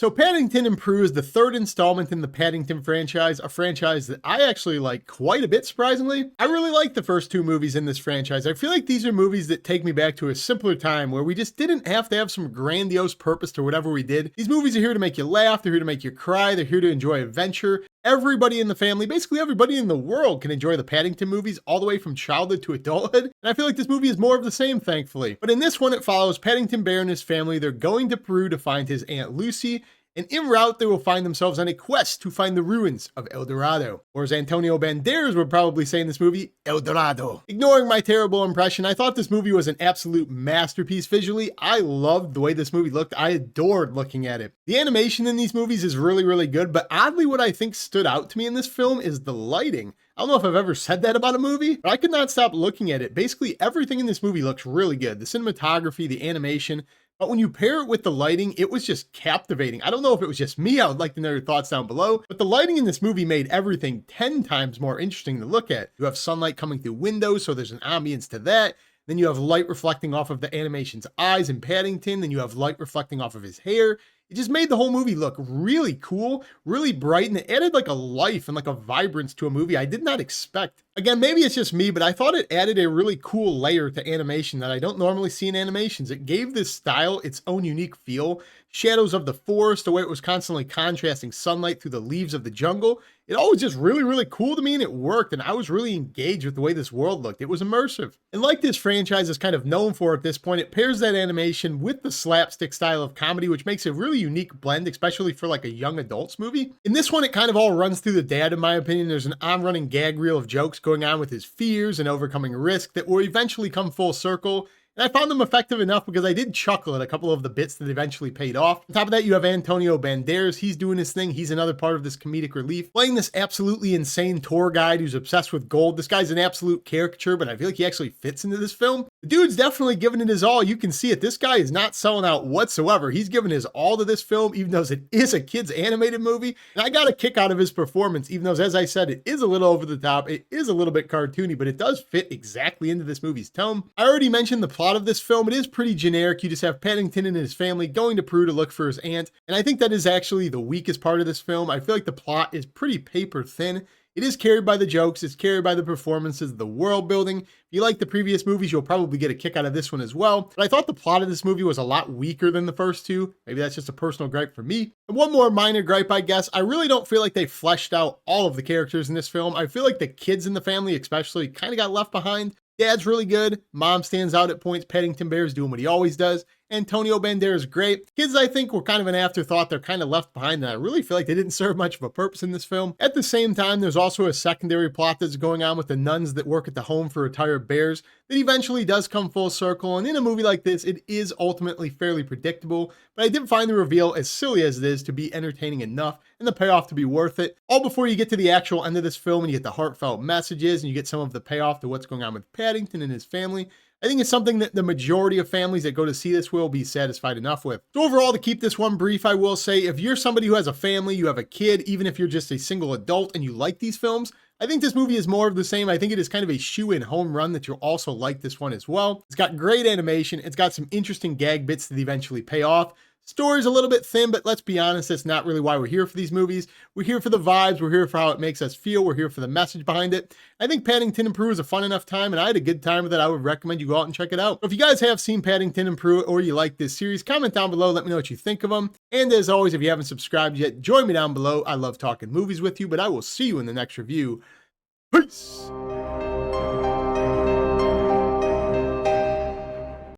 So Paddington in Peru is the third installment in the Paddington franchise, a franchise that I actually like quite a bit, surprisingly. I really like the first two movies in this franchise. I feel like these are movies that take me back to a simpler time where we just didn't have to have some grandiose purpose to whatever we did. These movies are here to make you laugh, they're here to make you cry, they're here to enjoy adventure. Everybody in the family, basically everybody in the world, can enjoy the Paddington movies all the way from childhood to adulthood. And I feel like this movie is more of the same, thankfully. But in this one, it follows Paddington Bear and his family. They're going to Peru to find his Aunt Lucy. And en route, they will find themselves on a quest to find the ruins of El Dorado. Or as Antonio Banderas would probably say in this movie, El Dorado. Ignoring my terrible impression, I thought this movie was an absolute masterpiece visually. I loved the way this movie looked. I adored looking at it. The animation in these movies is really, really good, but oddly what I think stood out to me in this film is the lighting. I don't know if I've ever said that about a movie, but I could not stop looking at it. Basically, everything in this movie looks really good. The cinematography, the animation. But when you pair it with the lighting, it was just captivating. I don't know if it was just me. I would like to know your thoughts down below. But the lighting in this movie made everything 10 times more interesting to look at. You have sunlight coming through windows, so there's an ambience to that. Then you have light reflecting off of the animation's eyes in Paddington. Then you have light reflecting off of his hair. It just made the whole movie look really cool, really bright, and it added like a life and like a vibrance to a movie I did not expect. Again, maybe it's just me, but I thought it added a really cool layer to animation that I don't normally see in animations. It gave this style its own unique feel. Shadows of the forest, the way it was constantly contrasting sunlight through the leaves of the jungle. It all was just really, really cool to me, and it worked, and I was really engaged with the way this world looked. It was immersive. And like this franchise is kind of known for at this point, it pairs that animation with the slapstick style of comedy, which makes a really unique blend, especially for like a young adults movie. In this one, it kind of all runs through the dad, in my opinion. There's an on-running gag reel of jokes going on with his fears and overcoming risk that will eventually come full circle. And I found them effective enough because I did chuckle at a couple of the bits that eventually paid off. On top of that, you have Antonio Banderas. He's doing his thing. He's another part of this comedic relief, playing this absolutely insane tour guide who's obsessed with gold. This guy's an absolute caricature, but I feel like he actually fits into this film. The dude's definitely giving it his all. You can see it. This guy is not selling out whatsoever. He's giving his all to this film, even though it is a kid's animated movie. And I got a kick out of his performance, even though, as I said, it is a little over the top. It is a little bit cartoony, but it does fit exactly into this movie's tone. I already mentioned the plot of this film. It is pretty generic. You just have Paddington and his family going to Peru to look for his aunt. And I think that is actually the weakest part of this film. I feel like the plot is pretty paper thin. It is carried by the jokes, it's carried by the performances, the world building. If you like the previous movies, you'll probably get a kick out of this one as well. But I thought the plot of this movie was a lot weaker than the first two. Maybe that's just a personal gripe for me. And one more minor gripe, I guess. I really don't feel like they fleshed out all of the characters in this film. I feel like the kids in the family especially kind of got left behind. Dad's really good. Mom stands out at points. Paddington Bear's doing what he always does. Antonio Banderas great. Kids, I think, were kind of an afterthought. They're kind of left behind, and I really feel like they didn't serve much of a purpose in this film. At the same time, there's also a secondary plot that's going on with the nuns that work at the home for retired bears that eventually does come full circle. And in a movie like this, it is ultimately fairly predictable, but I did find the reveal, as silly as it is, to be entertaining enough and the payoff to be worth it. All before you get to the actual end of this film and you get the heartfelt messages and you get some of the payoff to what's going on with Paddington and his family. I think it's something that the majority of families that go to see this will be satisfied enough with. So overall, to keep this one brief, I will say, if you're somebody who has a family, you have a kid, even if you're just a single adult and you like these films, I think this movie is more of the same. I think it is kind of a shoe-in home run that you'll also like this one as well. It's got great animation. It's got some interesting gag bits that eventually pay off. Story's a little bit thin, but let's be honest, that's not really why we're here for these movies. We're here for the vibes. We're here for how it makes us feel. We're here for the message behind it. I think Paddington in Peru is a fun enough time, and I had a good time with it. I would recommend you go out and check it out. If you guys have seen Paddington in Peru or you like this series, comment down below. Let me know what you think of them. And as always, if you haven't subscribed yet, join me down below. I love talking movies with you, but I will see you in the next review. Peace!